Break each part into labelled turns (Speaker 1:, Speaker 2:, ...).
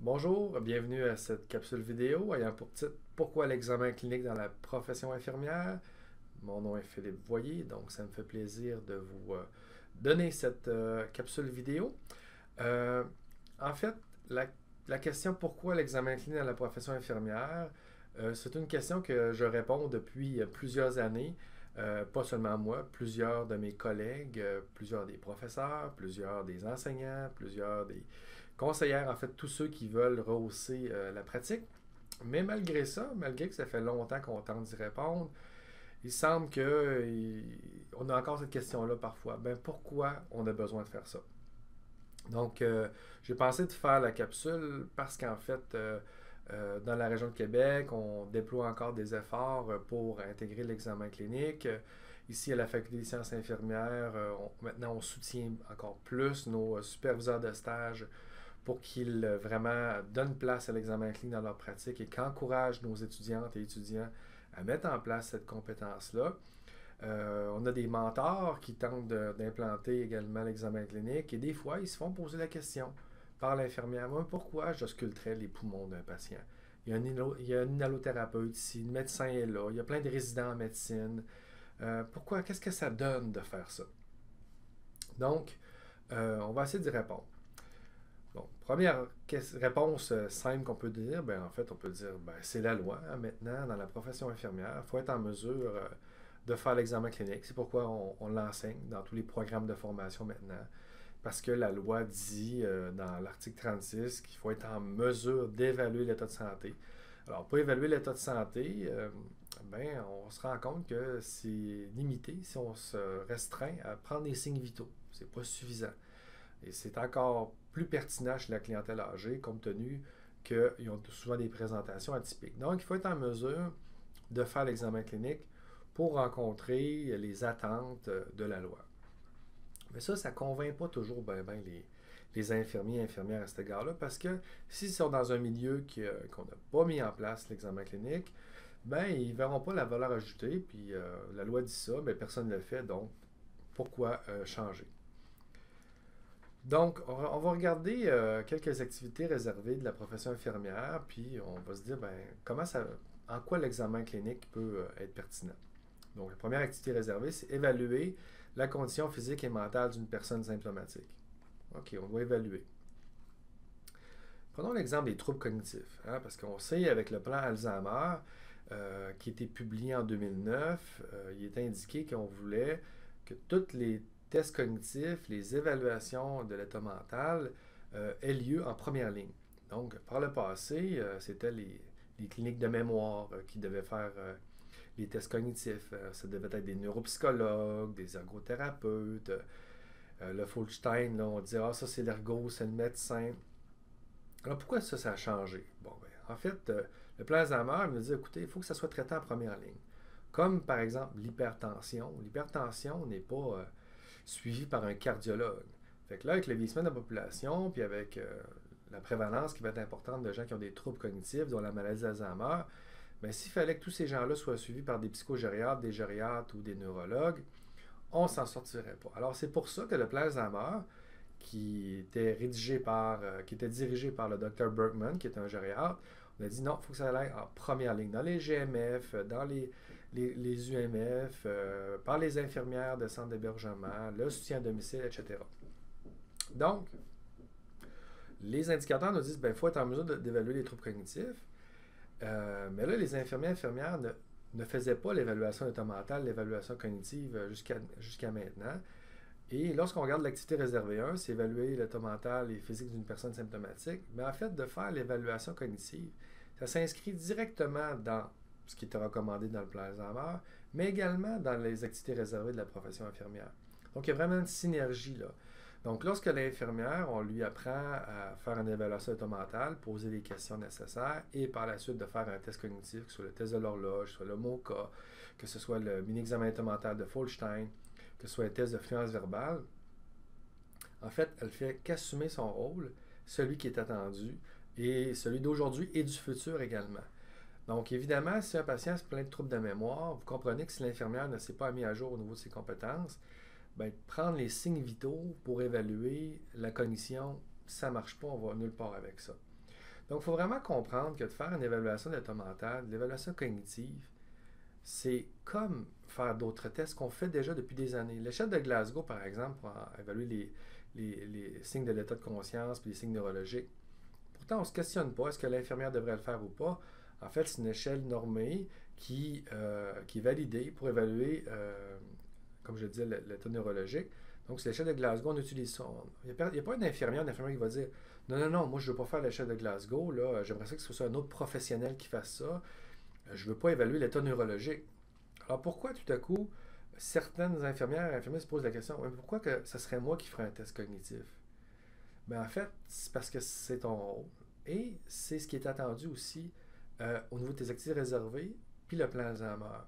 Speaker 1: Bonjour, bienvenue à cette capsule vidéo ayant pour titre Pourquoi l'examen clinique dans la profession infirmière? Mon nom est Philippe Voyer, donc ça me fait plaisir de vous donner cette capsule vidéo. Euh, en fait, la question pourquoi l'examen clinique dans la profession infirmière, c'est une question que je réponds depuis plusieurs années. Pas seulement moi, plusieurs de mes collègues, plusieurs des professeurs, plusieurs des enseignants, plusieurs des conseillères, en fait, tous ceux qui veulent rehausser la pratique. Mais malgré ça, malgré que ça fait longtemps qu'on tente d'y répondre, il semble qu'on a encore cette question-là parfois. Ben, pourquoi on a besoin de faire ça? Donc, j'ai pensé de faire la capsule parce qu'en fait, dans la région de Québec, on déploie encore des efforts pour intégrer l'examen clinique. Ici, à la Faculté des sciences infirmières, maintenant, on soutient encore plus nos superviseurs de stage pour qu'ils vraiment donnent place à l'examen clinique dans leur pratique et qu'encouragent nos étudiantes et étudiants à mettre en place cette compétence-là. On a des mentors qui tentent d'implanter également l'examen clinique et des fois, ils se font poser la question par l'infirmière, moi, pourquoi j'ausculterais les poumons d'un patient? Il y a un inhalothérapeute ici, le médecin est là, il y a plein de résidents en médecine. Pourquoi? Qu'est-ce que ça donne de faire ça? Donc, on va essayer d'y répondre. Bon, première réponse simple qu'on peut dire, ben, en fait, on peut dire, ben, c'est la loi. Hein, maintenant, dans la profession infirmière, il faut être en mesure de faire l'examen clinique. C'est pourquoi on l'enseigne dans tous les programmes de formation maintenant. Parce que la loi dit dans l'article 36 qu'il faut être en mesure d'évaluer l'état de santé. Alors, pour évaluer l'état de santé, ben, on se rend compte que c'est limité si on se restreint à prendre des signes vitaux. C'est pas suffisant. Et c'est encore plus pertinent chez la clientèle âgée, compte tenu qu'ils ont souvent des présentations atypiques. Donc, il faut être en mesure de faire l'examen clinique pour rencontrer les attentes de la loi. Mais ça ne convainc pas toujours ben les infirmiers et infirmières à cet égard-là, parce que s'ils sont dans un milieu qu'on n'a pas mis en place l'examen clinique, ben ils ne verront pas la valeur ajoutée, puis la loi dit ça, mais personne ne le fait, donc pourquoi changer? Donc, on va regarder quelques activités réservées de la profession infirmière, puis on va se dire, ben, en quoi l'examen clinique peut être pertinent. Donc, la première activité réservée, c'est évaluer la condition physique et mentale d'une personne symptomatique. OK, on doit évaluer. Prenons l'exemple des troubles cognitifs, hein, parce qu'on sait, avec le plan Alzheimer, qui a été publié en 2009, il est indiqué qu'on voulait que toutes les tests cognitifs, les évaluations de l'état mental aient lieu en première ligne. Donc, par le passé, c'était les cliniques de mémoire qui devaient faire les tests cognitifs. Ça devait être des neuropsychologues, des ergothérapeutes. Le Folstein, là, on dit, ah, ça c'est l'ergo, c'est le médecin. Alors, pourquoi ça a changé? Bon, ben, en fait, le plan Alzheimer me dit, écoutez, il faut que ça soit traité en première ligne. Comme, par exemple, l'hypertension. L'hypertension n'est pas suivi par un cardiologue. Fait que là, avec le vieillissement de la population, puis avec la prévalence qui va être importante de gens qui ont des troubles cognitifs, dont la maladie d'Alzheimer, bien, s'il fallait que tous ces gens-là soient suivis par des psychogériatres, des gériatres ou des neurologues, on ne s'en sortirait pas. Alors, c'est pour ça que le plan Alzheimer, qui était dirigé par le Dr. Bergman, qui est un gériatre, on a dit non, il faut que ça aille en première ligne, dans les GMF, dans les UMF, par les infirmières de centre d'hébergement, le soutien à domicile, etc. Donc, les indicateurs nous disent qu'il faut être en mesure d'évaluer les troubles cognitifs, mais là, les infirmières ne faisaient pas l'évaluation d'état mental, l'évaluation cognitive jusqu'à maintenant. Et lorsqu'on regarde l'activité réservée 1, c'est évaluer l'état mental et physique d'une personne symptomatique, mais en fait, de faire l'évaluation cognitive, ça s'inscrit directement dans ce qui était recommandé dans le plan Alzheimer, mais également dans les activités réservées de la profession infirmière. Donc, il y a vraiment une synergie là. Donc, lorsque l'infirmière, on lui apprend à faire une évaluation d'état mental, poser les questions nécessaires et par la suite de faire un test cognitif, que ce soit le test de l'horloge, que ce soit le MOCA, que ce soit le mini-examen d'état mental de Folstein, que ce soit un test de fluence verbale, en fait, elle fait qu'assumer son rôle, celui qui est attendu, et celui d'aujourd'hui et du futur également. Donc, évidemment, si un patient se plaint de troubles de mémoire, vous comprenez que si l'infirmière ne s'est pas mis à jour au niveau de ses compétences, bien, prendre les signes vitaux pour évaluer la cognition, ça ne marche pas, on va nulle part avec ça. Donc, il faut vraiment comprendre que de faire une évaluation de l'état mental, l'évaluation cognitive, c'est comme faire d'autres tests qu'on fait déjà depuis des années. L'échelle de Glasgow, par exemple, pour évaluer les signes de l'état de conscience et les signes neurologiques. Pourtant, on ne se questionne pas, est-ce que l'infirmière devrait le faire ou pas? En fait, c'est une échelle normée qui est validée pour évaluer, comme je disais, l'état neurologique. Donc, c'est l'échelle de Glasgow, on utilise ça. Il n'y a pas une infirmière qui va dire non, non, non, moi, je ne veux pas faire l'échelle de Glasgow, là, j'aimerais ça que ce soit un autre professionnel qui fasse ça. Je ne veux pas évaluer l'état neurologique. Alors, pourquoi tout à coup, certaines infirmières et infirmiers se posent la question pourquoi que ce serait moi qui ferais un test cognitif? Ben, en fait, c'est parce que c'est ton rôle. Et c'est ce qui est attendu aussi au niveau de tes activités réservées, puis le plan Alzheimer.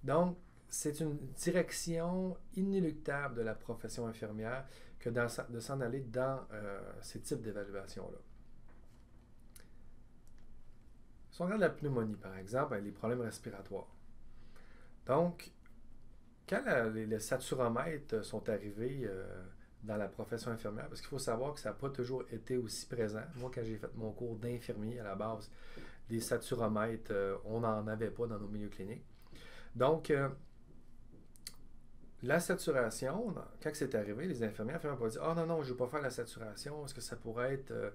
Speaker 1: Donc, c'est une direction inéluctable de la profession infirmière que de s'en aller dans ces types d'évaluations-là. Si on regarde la pneumonie, par exemple, les problèmes respiratoires. Donc, quand les saturomètres sont arrivés dans la profession infirmière, parce qu'il faut savoir que ça n'a pas toujours été aussi présent. Moi, quand j'ai fait mon cours d'infirmier à la base, les saturomètres, on n'en avait pas dans nos milieux cliniques. Donc, la saturation, quand c'est arrivé, les infirmières n'ont pas dit ah non, non, je ne veux pas faire la saturation, est-ce que ça pourrait être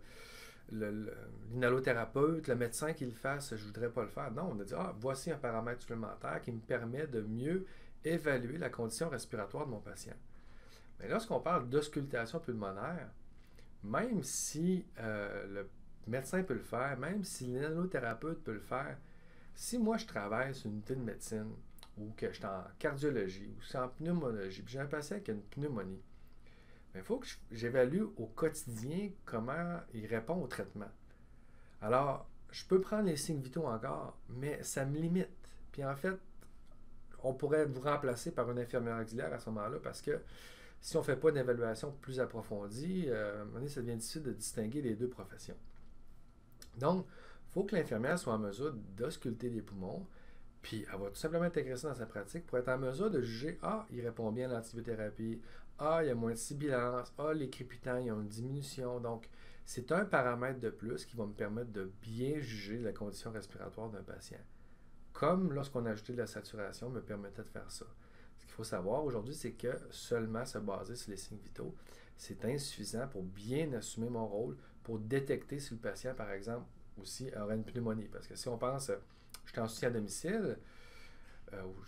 Speaker 1: l'inhalothérapeute, le médecin qui le fasse, je ne voudrais pas le faire. Non, on a dit ah, voici un paramètre supplémentaire qui me permet de mieux évaluer la condition respiratoire de mon patient. Mais lorsqu'on parle d'auscultation pulmonaire, même si le médecin peut le faire, même si l'inhalothérapeute peut le faire, si moi je travaille sur une unité de médecine ou que je suis en cardiologie ou que je suis en pneumologie, puis j'ai un patient qui a une pneumonie, il faut que j'évalue au quotidien comment il répond au traitement. Alors, je peux prendre les signes vitaux encore, mais ça me limite. Puis en fait, on pourrait vous remplacer par une infirmière auxiliaire à ce moment-là parce que si on ne fait pas une évaluation plus approfondie, à un moment donné, ça devient difficile de distinguer les deux professions. Donc, il faut que l'infirmière soit en mesure d'ausculter les poumons, puis elle va tout simplement intégrer ça dans sa pratique pour être en mesure de juger ah, il répond bien à l'antibiothérapie, ah, il y a moins de sibilance, ah, les crépitants, ils ont une diminution. Donc, c'est un paramètre de plus qui va me permettre de bien juger la condition respiratoire d'un patient. Comme lorsqu'on a ajouté de la saturation, me permettait de faire ça. Ce qu'il faut savoir aujourd'hui, c'est que seulement se baser sur les signes vitaux, c'est insuffisant pour bien assumer mon rôle, pour détecter si le patient, par exemple, aussi aurait une pneumonie. Parce que si on pense, je suis en soutien à domicile,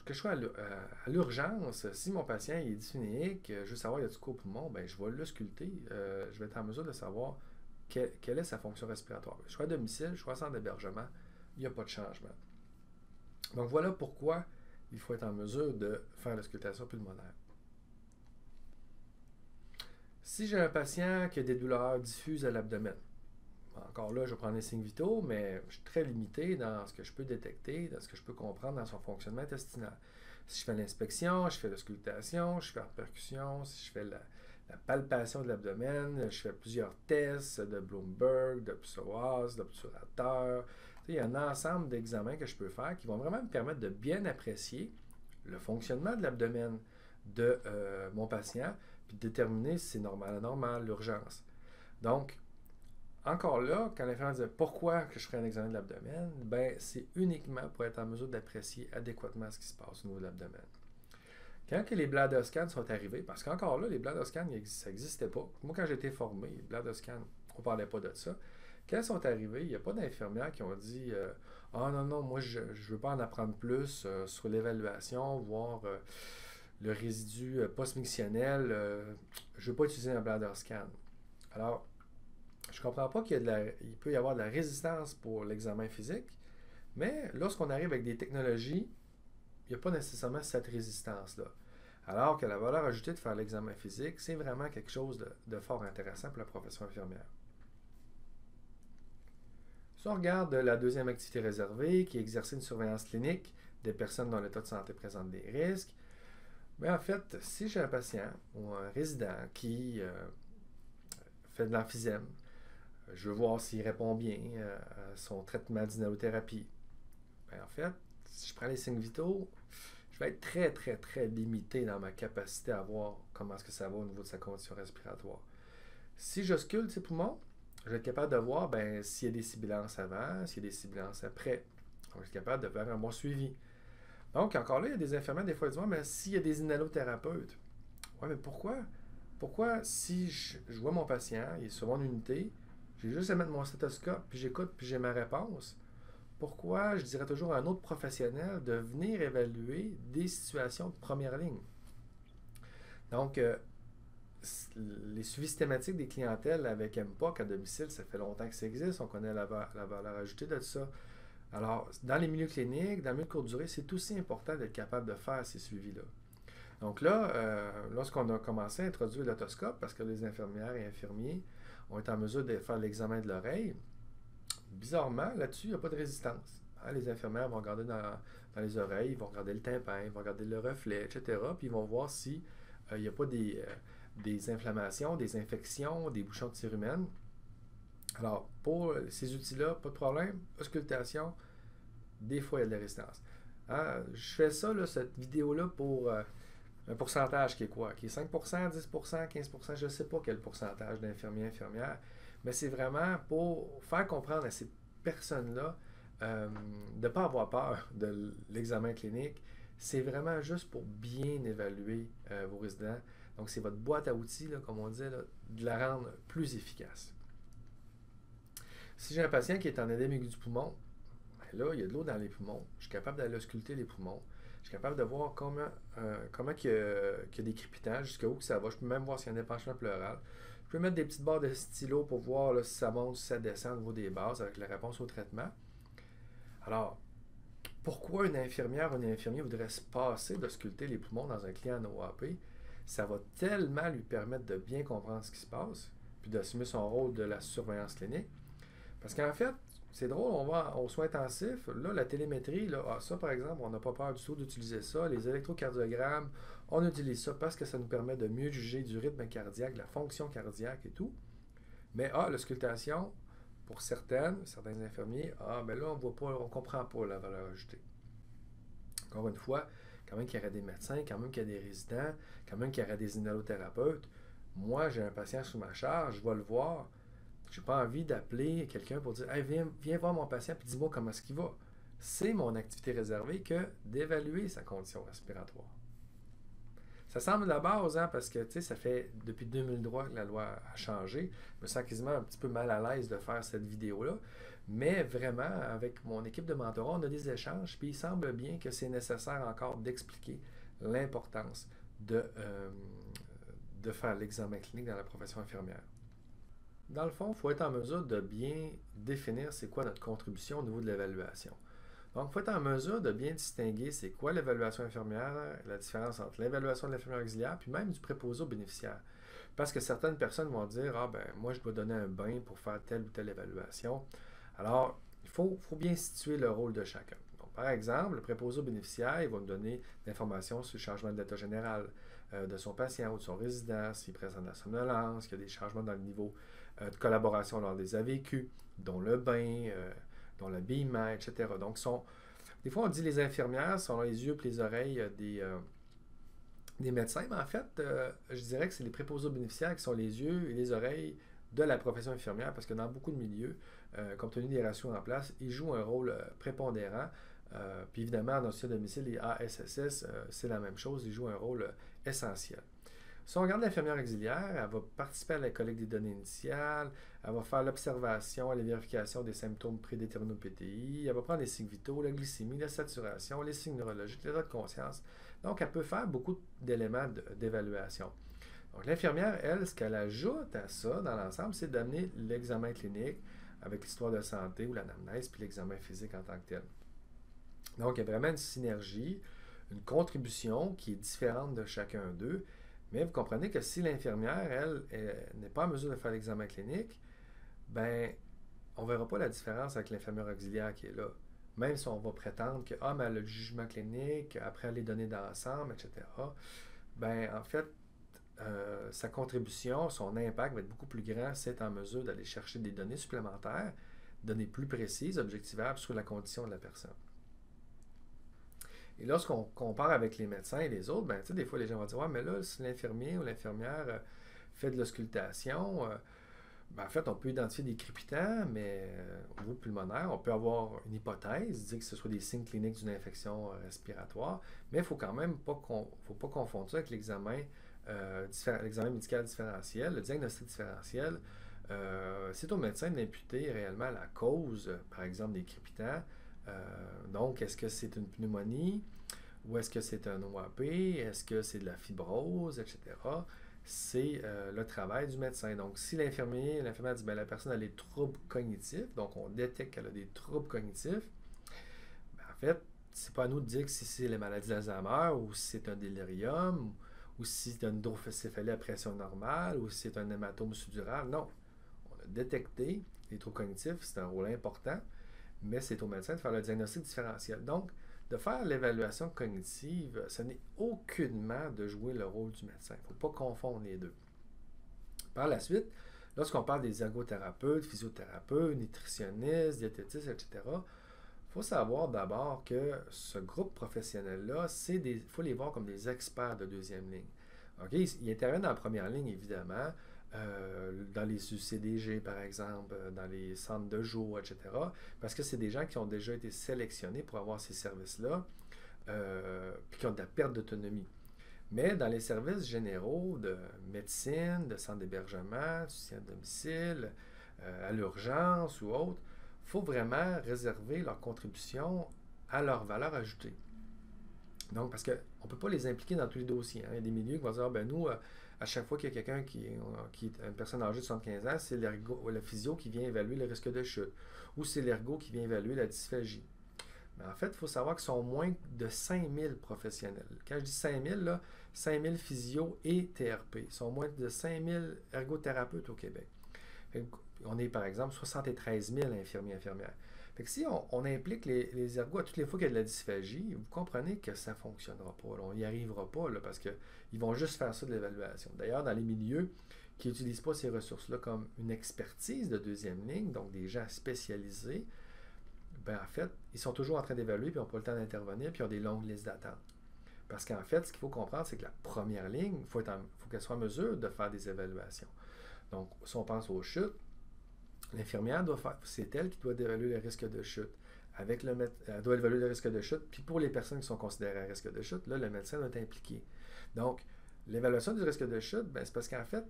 Speaker 1: que je sois à l'urgence, si mon patient est dyspnéique, je veux savoir il y a du coup au poumon, ben, je vais l'ausculter, je vais être en mesure de savoir quelle est sa fonction respiratoire. Je suis à domicile, je suis en centre d'hébergement, il n'y a pas de changement. Donc voilà pourquoi il faut être en mesure de faire l'auscultation pulmonaire. Si j'ai un patient qui a des douleurs diffuses à l'abdomen, encore là, je vais prendre les signes vitaux, mais je suis très limité dans ce que je peux détecter, dans ce que je peux comprendre dans son fonctionnement intestinal. Si je fais l'inspection, je fais l'auscultation, je fais la percussion, si je fais la palpation de l'abdomen, je fais plusieurs tests de Bloomberg, de psoas, d'obturateur. Il y a un ensemble d'examens que je peux faire qui vont vraiment me permettre de bien apprécier le fonctionnement de l'abdomen de mon patient, puis de déterminer si c'est normal, anormal, l'urgence. Donc, encore là, quand l'infirmière dit pourquoi que je ferais un examen de l'abdomen, ben c'est uniquement pour être en mesure d'apprécier adéquatement ce qui se passe au niveau de l'abdomen. Quand que les bladder scans sont arrivés, parce qu'encore là, les bladder scans, ça n'existait pas. Moi, quand j'étais formé, les bladder scans, on ne parlait pas de ça. Quand ils sont arrivés, il n'y a pas d'infirmières qui ont dit ah non, non, moi, je ne veux pas en apprendre plus sur l'évaluation, voir le résidu post-mictionnel. Je ne veux pas utiliser un bladder scan. Alors, je ne comprends pas qu'il peut y avoir de la résistance pour l'examen physique, mais lorsqu'on arrive avec des technologies, il n'y a pas nécessairement cette résistance-là. Alors que la valeur ajoutée de faire l'examen physique, c'est vraiment quelque chose de fort intéressant pour la profession infirmière. Si on regarde la deuxième activité réservée, qui est exercer une surveillance clinique des personnes dont l'état de santé présente des risques, bien en fait, si j'ai un patient ou un résident qui fait de l'emphysème, je veux voir s'il répond bien à son traitement d'inhalothérapie. Bien, en fait, si je prends les signes vitaux, je vais être très, très, très limité dans ma capacité à voir comment est-ce que ça va au niveau de sa condition respiratoire. Si j'ausculte ses poumons, je vais être capable de voir ben, s'il y a des sibilances avant, s'il y a des sibilances après. Donc, je vais être capable de faire un bon suivi. Donc, encore là, il y a des infirmières, des fois, ils disent, ouais, mais s'il y a des inhalothérapeutes, ouais, mais pourquoi? Pourquoi, si je vois mon patient, il est sur mon unité, j'ai juste à mettre mon stéthoscope, puis j'écoute, puis j'ai ma réponse? Pourquoi je dirais toujours à un autre professionnel de venir évaluer des situations de première ligne? Donc, les suivis systématiques des clientèles avec MPOC à domicile, ça fait longtemps que ça existe, on connaît la valeur ajoutée de ça. Alors, dans les milieux cliniques, dans le milieu de courte durée, c'est aussi important d'être capable de faire ces suivis-là. Donc là, lorsqu'on a commencé à introduire l'otoscope, parce que les infirmières et infirmiers ont été en mesure de faire l'examen de l'oreille, bizarrement, là-dessus, il n'y a pas de résistance. Hein, les infirmières vont regarder dans les oreilles, ils vont regarder le tympan, ils vont regarder le reflet, etc. Puis ils vont voir s'il n'y a pas des inflammations, des infections, des bouchons de cérumen. Alors, pour ces outils-là, pas de problème. Auscultation, des fois, il y a de la résistance. Hein, je fais ça, là, cette vidéo-là, pour un pourcentage qui est quoi? Qui est 5%, 10%, 15%, je ne sais pas quel pourcentage d'infirmiers et infirmières, mais c'est vraiment pour faire comprendre à ces personnes-là de ne pas avoir peur de l'examen clinique. C'est vraiment juste pour bien évaluer vos résidents. Donc, c'est votre boîte à outils, là, comme on dit, là, de la rendre plus efficace. Si j'ai un patient qui est en édème aigu du poumon, ben là, il y a de l'eau dans les poumons. Je suis capable d'aller ausculter les poumons. Je suis capable de voir comment il y a des crépitages, jusqu'où ça va. Je peux même voir s'il y a un épanchement pleural. Je peux mettre des petites barres de stylo pour voir là, si ça monte, si ça descend au niveau des bases avec la réponse au traitement. Alors, pourquoi une infirmière ou un infirmier voudrait se passer d'ausculter les poumons dans un client en OAP? Ça va tellement lui permettre de bien comprendre ce qui se passe, puis d'assumer son rôle de la surveillance clinique. Parce qu'en fait, c'est drôle, on va aux soins intensifs, là, la télémétrie, là, ça par exemple, on n'a pas peur du tout d'utiliser ça. Les électrocardiogrammes, on utilise ça parce que ça nous permet de mieux juger du rythme cardiaque, de la fonction cardiaque et tout. Mais l'auscultation, pour certains infirmiers, ben là, on voit pas, on comprend pas la valeur ajoutée. Encore une fois, quand même qu'il y aurait des médecins, quand même qu'il y a des résidents, quand même qu'il y aurait des inhalothérapeutes. Moi, j'ai un patient sous ma charge, je vais le voir. Je n'ai pas envie d'appeler quelqu'un pour dire hey, viens voir mon patient et dis-moi comment est-ce qu'il va. C'est mon activité réservée que d'évaluer sa condition respiratoire. Ça semble de la base, hein, parce que ça fait depuis 2003 que la loi a changé. Je me sens quasiment un petit peu mal à l'aise de faire cette vidéo-là. Mais vraiment, avec mon équipe de mentorat, on a des échanges, puis il semble bien que c'est nécessaire encore d'expliquer l'importance de faire l'examen clinique dans la profession infirmière. Dans le fond, il faut être en mesure de bien définir c'est quoi notre contribution au niveau de l'évaluation. Donc, il faut être en mesure de bien distinguer c'est quoi l'évaluation infirmière, la différence entre l'évaluation de l'infirmière auxiliaire, puis même du préposé aux bénéficiaires. Parce que certaines personnes vont dire ah ben moi je dois donner un bain pour faire telle ou telle évaluation. Alors, il faut bien situer le rôle de chacun. Donc, par exemple, le préposé aux bénéficiaires, il va me donner l'information sur le changement de l'état général de son patient ou de son résident, s'il présente de la somnolence, qu'il y a des changements dans le niveau de collaboration lors des AVQ, dont le bain, dont l'habillement, etc. Donc, des fois, on dit les infirmières sont les yeux et les oreilles des médecins, mais en fait, je dirais que c'est les préposés aux bénéficiaires qui sont les yeux et les oreilles de la profession infirmière, parce que dans beaucoup de milieux, compte tenu des ratios en place, ils jouent un rôle prépondérant. Puis évidemment, dans le système domicile, les ASSS, c'est la même chose, ils jouent un rôle essentiel. Si on regarde l'infirmière auxiliaire, elle va participer à la collecte des données initiales, elle va faire l'observation et la vérification des symptômes prédéterminés au PTI, elle va prendre les signes vitaux, la glycémie, la saturation, les signes neurologiques, l'état de conscience. Donc, elle peut faire beaucoup d'éléments d'évaluation. Donc, l'infirmière, elle, ce qu'elle ajoute à ça dans l'ensemble, c'est d'amener l'examen clinique avec l'histoire de santé ou l'anamnèse, puis l'examen physique en tant que tel. Donc, il y a vraiment une synergie, une contribution qui est différente de chacun d'eux. Mais vous comprenez que si l'infirmière, elle n'est pas en mesure de faire l'examen clinique, ben, on ne verra pas la différence avec l'infirmière auxiliaire qui est là. Même si on va prétendre que, mais elle a le jugement clinique, après les données d'ensemble, etc. Ben, en fait, sa contribution, son impact va être beaucoup plus grand si elle est en mesure d'aller chercher des données supplémentaires, données plus précises, objectivables sur la condition de la personne. Et lorsqu'on compare avec les médecins et les autres, ben, des fois, les gens vont dire « Ouais, mais là, si l'infirmier ou l'infirmière fait de l'auscultation, En fait, on peut identifier des crépitants, mais au niveau pulmonaire, on peut avoir une hypothèse, dire que ce soit des signes cliniques d'une infection respiratoire, mais il ne faut quand même faut pas confondre ça avec l'examen médical différentiel. Le diagnostic différentiel, c'est au médecin d'imputer réellement la cause, par exemple, des crépitants. Donc, est-ce que c'est une pneumonie ou est-ce que c'est un OAP? Est-ce que c'est de la fibrose, etc.? C'est le travail du médecin. Donc, si l'infirmière dit ben, la personne a des troubles cognitifs, donc on détecte qu'elle a des troubles cognitifs, ben, en fait, c'est pas à nous de dire que si c'est la maladie d'Alzheimer ou si c'est un délirium ou si c'est une hydrocéphalie à pression normale ou si c'est un hématome suddural. Non. On a détecté les troubles cognitifs, c'est un rôle important, mais c'est au médecin de faire le diagnostic différentiel. Donc, de faire l'évaluation cognitive, ce n'est aucunement de jouer le rôle du médecin. Il ne faut pas confondre les deux. Par la suite, lorsqu'on parle des ergothérapeutes, physiothérapeutes, nutritionnistes, diététistes, etc., il faut savoir d'abord que ce groupe professionnel-là, il faut les voir comme des experts de deuxième ligne. Okay? Ils interviennent dans la première ligne, évidemment, dans les UCDG, par exemple, dans les centres de jour, etc. Parce que c'est des gens qui ont déjà été sélectionnés pour avoir ces services-là, puis qui ont de la perte d'autonomie. Mais dans les services généraux de médecine, de centre d'hébergement, de soutien à domicile, à l'urgence ou autre, il faut vraiment réserver leur contribution à leur valeur ajoutée. Donc, parce qu'on ne peut pas les impliquer dans tous les dossiers. Hein. Il y a des milieux qui vont dire, ben nous, à chaque fois qu'il y a quelqu'un qui est une personne âgée de 75 ans, c'est le physio qui vient évaluer le risque de chute. Ou c'est l'ergo qui vient évaluer la dysphagie. Mais en fait, il faut savoir qu'ils sont moins de 5000 professionnels. Quand je dis 5000, là, 5000 physio et TRP. Ils sont moins de 5000 ergothérapeutes au Québec. On est, par exemple, 73 000 infirmiers et infirmières. Fait que si on implique les ergots à toutes les fois qu'il y a de la dysphagie, vous comprenez que ça ne fonctionnera pas. Là. On n'y arrivera pas là, parce qu'ils vont juste faire ça de l'évaluation. D'ailleurs, dans les milieux qui n'utilisent pas ces ressources-là comme une expertise de deuxième ligne, donc des gens spécialisés, ben en fait, ils sont toujours en train d'évaluer, puis ils n'ont pas le temps d'intervenir, puis ils ont des longues listes d'attente. Parce qu'en fait, ce qu'il faut comprendre, c'est que la première ligne, il faut qu'elle soit en mesure de faire des évaluations. Donc, si on pense aux chutes, l'infirmière doit faire, c'est elle qui doit évaluer le risque de chute. Elle doit évaluer le risque de chute, puis pour les personnes qui sont considérées à risque de chute, là, le médecin doit être impliqué. Donc, l'évaluation du risque de chute, ben, c'est parce qu'en fait,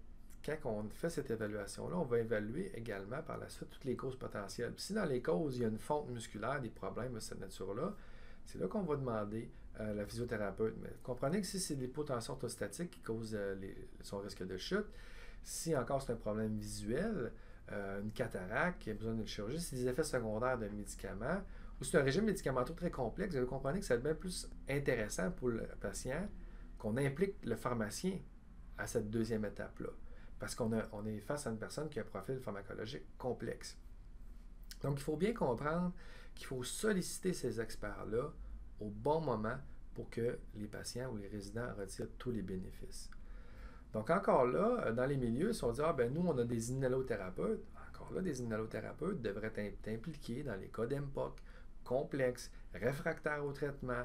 Speaker 1: quand on fait cette évaluation-là, on va évaluer également par la suite toutes les causes potentielles. Puis si dans les causes, il y a une fonte musculaire, des problèmes de cette nature-là, c'est là qu'on va demander à la physiothérapeute. Mais comprenez que si c'est l'hypotension orthostatique qui cause son risque de chute, si encore c'est un problème visuel, une cataracte qui a besoin d'une chirurgie, c'est des effets secondaires d'un médicament, ou c'est un régime médicamenteux très complexe, vous comprenez que ça devient plus intéressant pour le patient qu'on implique le pharmacien à cette deuxième étape-là. Parce qu'on est face à une personne qui a un profil pharmacologique complexe. Donc, il faut bien comprendre qu'il faut solliciter ces experts-là au bon moment pour que les patients ou les résidents retirent tous les bénéfices. Donc, encore là, dans les milieux, si on dit, ben nous, on a des inhalothérapeutes, encore là, des inhalothérapeutes devraient être impliqués dans les cas d'MPOC complexes, réfractaires au traitement,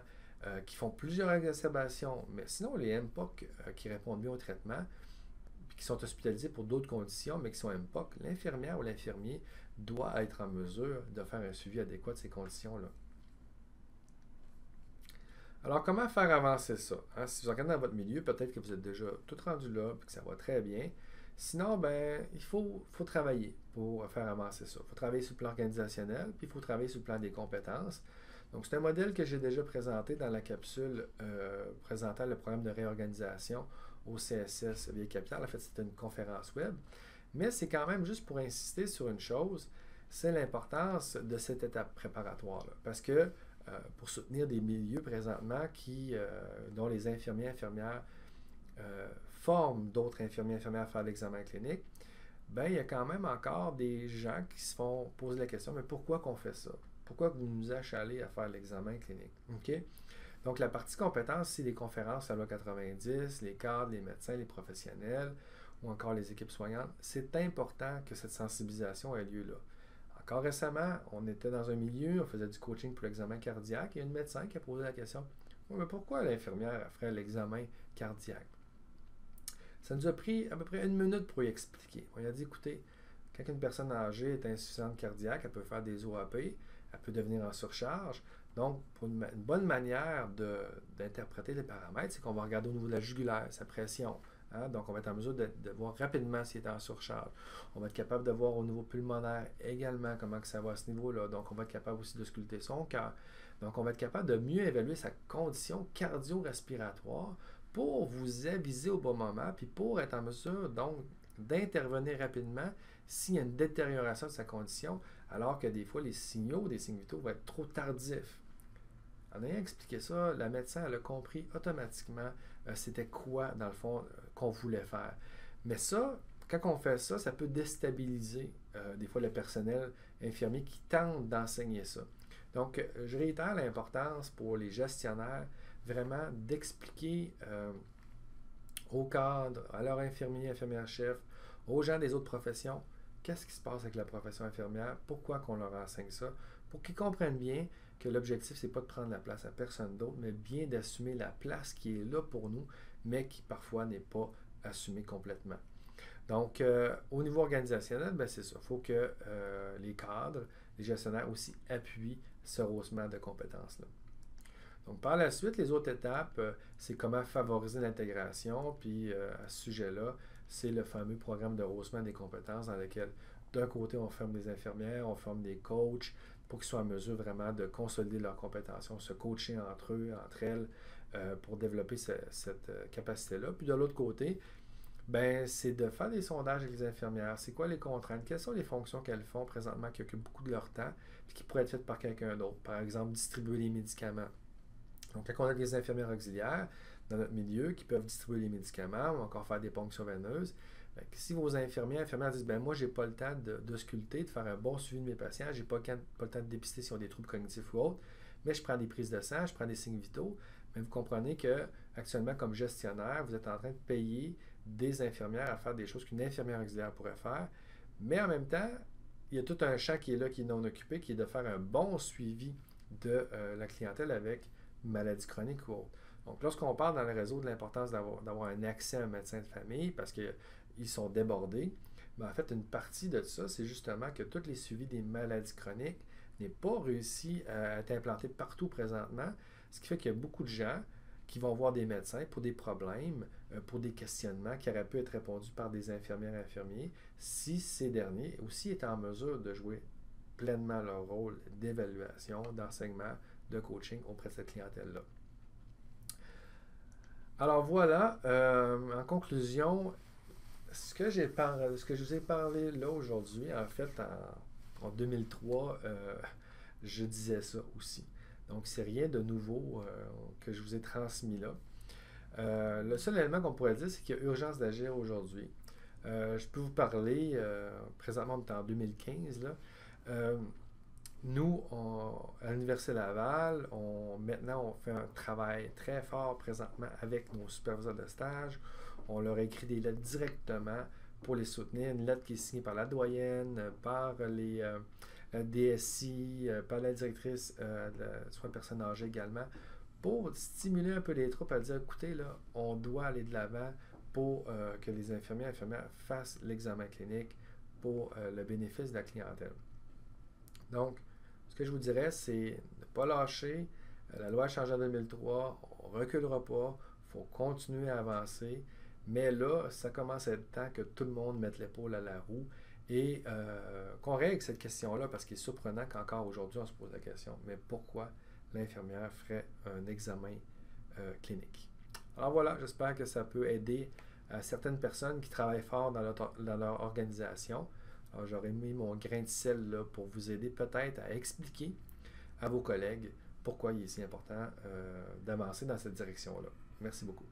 Speaker 1: qui font plusieurs exacerbations. Mais sinon, les MPOC qui répondent bien au traitement, qui sont hospitalisés pour d'autres conditions, mais qui sont MPOC, l'infirmière ou l'infirmier doit être en mesure de faire un suivi adéquat de ces conditions-là. Alors, comment faire avancer ça? Hein? Si vous regardez dans votre milieu, peut-être que vous êtes déjà tout rendu là, et que ça va très bien. Sinon, ben, il faut travailler pour faire avancer ça. Il faut travailler sur le plan organisationnel, puis il faut travailler sur le plan des compétences. Donc, c'est un modèle que j'ai déjà présenté dans la capsule présentant le programme de réorganisation au CSS Vieille-Capitale. En fait, c'était une conférence web. Mais c'est quand même juste pour insister sur une chose, c'est l'importance de cette étape préparatoire-là. Parce que pour soutenir des milieux présentement dont les infirmiers et infirmières forment d'autres infirmiers et infirmières à faire l'examen clinique, ben, il y a quand même encore des gens qui se font poser la question, mais pourquoi qu'on fait ça? Pourquoi vous nous achalez à faire l'examen clinique? OK? Donc, la partie compétences, c'est les conférences à loi 90, les cadres, les médecins, les professionnels ou encore les équipes soignantes. C'est important que cette sensibilisation ait lieu là. Encore récemment, on était dans un milieu, on faisait du coaching pour l'examen cardiaque. Il y a une médecin qui a posé la question, mais pourquoi l'infirmière ferait l'examen cardiaque? Ça nous a pris à peu près 1 minute pour y expliquer. On lui a dit, écoutez, Quand une personne âgée est insuffisante cardiaque, elle peut faire des OAP, elle peut devenir en surcharge. Donc, pour une bonne manière d'interpréter les paramètres, c'est qu'on va regarder au niveau de la jugulaire, sa pression. Hein? Donc, on va être en mesure de voir rapidement s'il est en surcharge. On va être capable de voir au niveau pulmonaire également comment que ça va à ce niveau-là. Donc, on va être capable aussi de sculpter son cœur. Donc, on va être capable de mieux évaluer sa condition cardio-respiratoire pour vous aviser au bon moment, puis pour être en mesure, donc, d'intervenir rapidement s'il y a une détérioration de sa condition, alors que des fois, les signaux des signes vitaux vont être trop tardifs. En ayant expliqué ça, la médecin elle a compris automatiquement c'était quoi, dans le fond, qu'on voulait faire. Mais ça, quand on fait ça, ça peut déstabiliser des fois le personnel infirmier qui tente d'enseigner ça. Donc, je réitère l'importance pour les gestionnaires vraiment d'expliquer aux cadres, à leurs infirmiers, infirmières-chefs, aux gens des autres professions, qu'est-ce qui se passe avec la profession infirmière, pourquoi qu'on leur enseigne ça, pour qu'ils comprennent bien que l'objectif, c'est pas de prendre la place à personne d'autre, mais bien d'assumer la place qui est là pour nous, mais qui parfois n'est pas assumée complètement. Donc, au niveau organisationnel, ben c'est ça. Il faut que les cadres, les gestionnaires aussi appuient ce rehaussement de compétences-là. Donc, par la suite, les autres étapes, c'est comment favoriser l'intégration. Puis, à ce sujet-là, c'est le fameux programme de rehaussement des compétences dans lequel, d'un côté, on forme des infirmières, on forme des coachs pour qu'ils soient en mesure vraiment de consolider leurs compétences, se coacher entre eux, entre elles, pour développer cette capacité-là. Puis, de l'autre côté, ben, c'est de faire des sondages avec les infirmières. C'est quoi les contraintes? Quelles sont les fonctions qu'elles font présentement qui occupent beaucoup de leur temps puis qui pourraient être faites par quelqu'un d'autre? Par exemple, distribuer les médicaments. Donc, quand on a des infirmières auxiliaires dans notre milieu qui peuvent distribuer les médicaments ou encore faire des ponctions veineuses, bien, si vos infirmières disent ben moi, j'ai pas le temps de sculpter, de faire un bon suivi de mes patients, j'ai pas le temps de dépister s'ils ont des troubles cognitifs ou autres, mais je prends des prises de sang, je prends des signes vitaux, mais vous comprenez que actuellement, comme gestionnaire, vous êtes en train de payer des infirmières à faire des choses qu'une infirmière auxiliaire pourrait faire, mais en même temps, il y a tout un champ qui est là, qui est non occupé, qui est de faire un bon suivi de la clientèle avec maladie chronique ou autre. Donc, lorsqu'on parle dans le réseau de l'importance d'avoir un accès à un médecin de famille parce qu'ils sont débordés, ben en fait, une partie de ça, c'est justement que tous les suivis des maladies chroniques n'est pas réussi à être implanté partout présentement, ce qui fait qu'il y a beaucoup de gens qui vont voir des médecins pour des problèmes, pour des questionnements qui auraient pu être répondus par des infirmières et infirmiers si ces derniers aussi étaient en mesure de jouer pleinement leur rôle d'évaluation, d'enseignement, de coaching auprès de cette clientèle-là. Alors voilà, en conclusion, ce que je vous ai parlé là aujourd'hui, en fait, en 2003, je disais ça aussi. Donc, c'est rien de nouveau que je vous ai transmis là. Le seul élément qu'on pourrait dire, c'est qu'il y a urgence d'agir aujourd'hui. Je peux vous parler, présentement, on est en 2015, là. Nous, à l'Université Laval, maintenant, on fait un travail très fort présentement avec nos superviseurs de stage. On leur a écrit des lettres directement pour les soutenir. Une lettre qui est signée par la doyenne, par les DSI, par la directrice de soins de personnes âgées également, pour stimuler un peu les troupes à dire, écoutez, là, on doit aller de l'avant pour que les infirmiers et infirmières fassent l'examen clinique pour le bénéfice de la clientèle. Donc, ce que je vous dirais, c'est ne pas lâcher. La loi a changé en 2003, on ne reculera pas, il faut continuer à avancer. Mais là, ça commence à être temps que tout le monde mette l'épaule à la roue et qu'on règle cette question-là, parce qu'il est surprenant qu'encore aujourd'hui, on se pose la question, mais pourquoi l'infirmière ferait un examen clinique? Alors voilà, j'espère que ça peut aider certaines personnes qui travaillent fort dans leur organisation. Alors, j'aurais mis mon grain de sel là, pour vous aider peut-être à expliquer à vos collègues pourquoi il est si important d'avancer dans cette direction-là. Merci beaucoup.